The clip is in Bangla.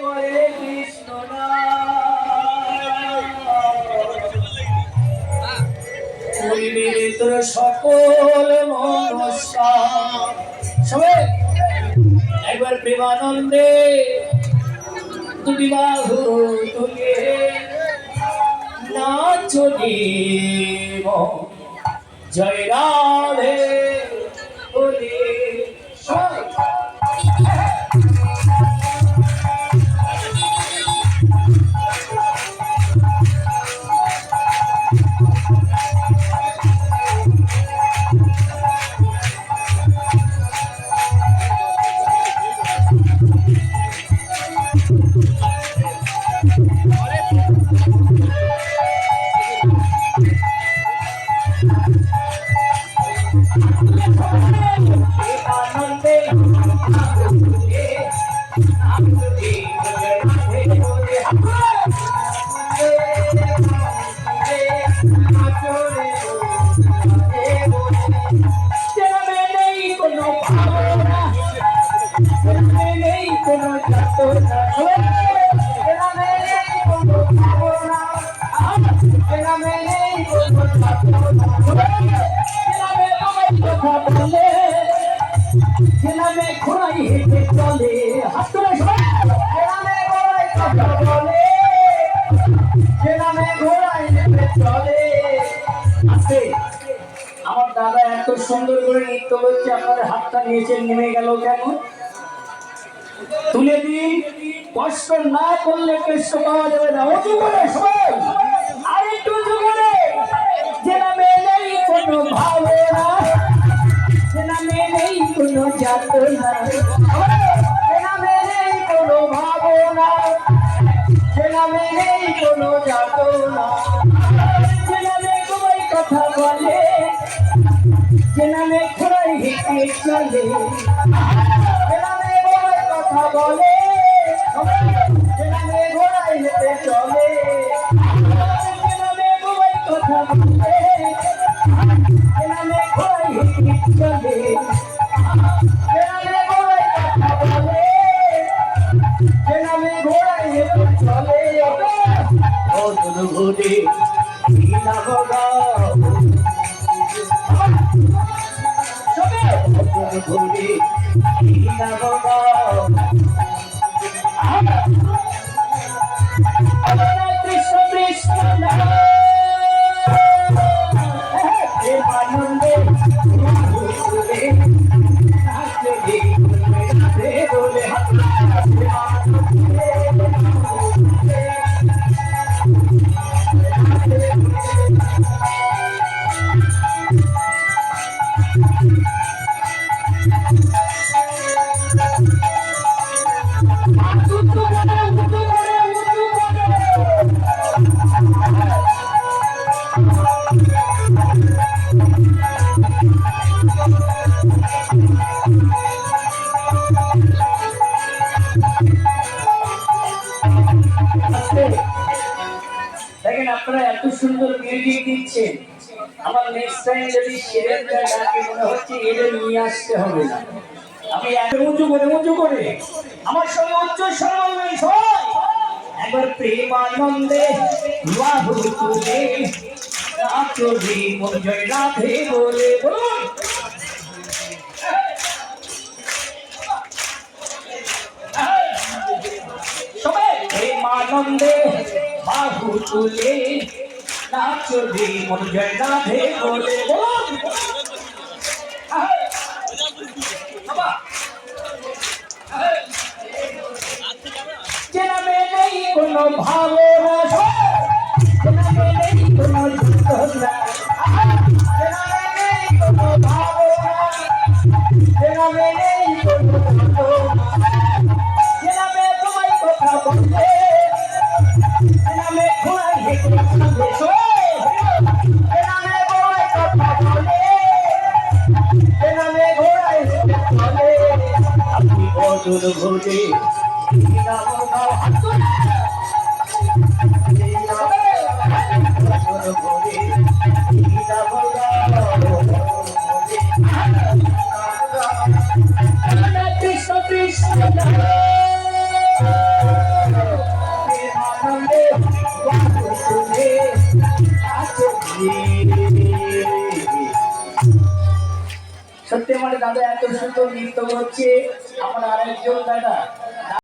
বলে কৃষ্ণ পরিবের তোর সকল মনস্কা সবাই একবার প্রেমানন্দে দুটি বাহু তুলে নাচো দেব জয় রাধে বলে আমার দাদা এত সুন্দর করে নৃত্য করছে, আপনাদের হাতটা নিয়েছেন, নেমে গেল কেন? তুলে দিন, কষ্ট না করলে কষ্ট পাওয়া যাবে না। উঁচু করে সবাই আর একটু উঁচু করে, যে নামে নেই কোনো ভাবনা, যে নামে নেই কোনো যাতনা, যে নামে নেই কোনো ভাবনা, যে নামে নেই কোনো যাতনা, যে নামে তোমায় কথা বলে, যে নামে ঘোড়ায় হেঁটে চলে, যে নামে তোমায় কথা বলে, যে নামে ঘোড়ায় হেঁটে চলে, যে নামে তোমায় কথা বলে, যে নামে ঘোড়ায় হেঁটে চলে, যে নামে ঘোড়ায় কথা বলে, যে নামে ঘোড়ায় হেঁটে চলে। অর্জুন ঘুরে কৃষ্ণ কৃষ্ণ আনন্দে দেখেন আপনারা এত সুন্দর মিউজিক দিচ্ছেন, আমার নেক্সট টাইম যদি সেরেন্ডার ডাকে মনে হচ্ছে এদের নিয়ে আসতে হবে না। আমি এত উঁচু করে আমার সঙ্গে উচ্চ স্বর বলবেন সবাই একবার প্রেমানন্দে বাহু তুলে নাচো রে মন জয় রাধে বলে বলুন। সবাই প্রেমানন্দে বাহু তুলে নাচো রে মন জয় রাধে বলে বলুন। যে নামে নেই কোনো ভালোবাসা, যে নামে নেই কোনো যন্ত্রণা, যে নামে নেই কোনো ভাবনা, যে নামে নেই কোনো যন্ত্রণা, যে নামে তোমায় কথা বলে, যে নামে ঘোড়ায় হেঁটে চলে, যে নামে তোমায় কথা বলে, যে নামে ঘোড়ায় হেঁটে চলে। আপনি অর্জুন ঘোড়ে কৃষ্ণ কৃষ্ণ সত্যি আমার দাদা এত সুন্দর নৃত্য করছে। আমার আরেকজন দাদা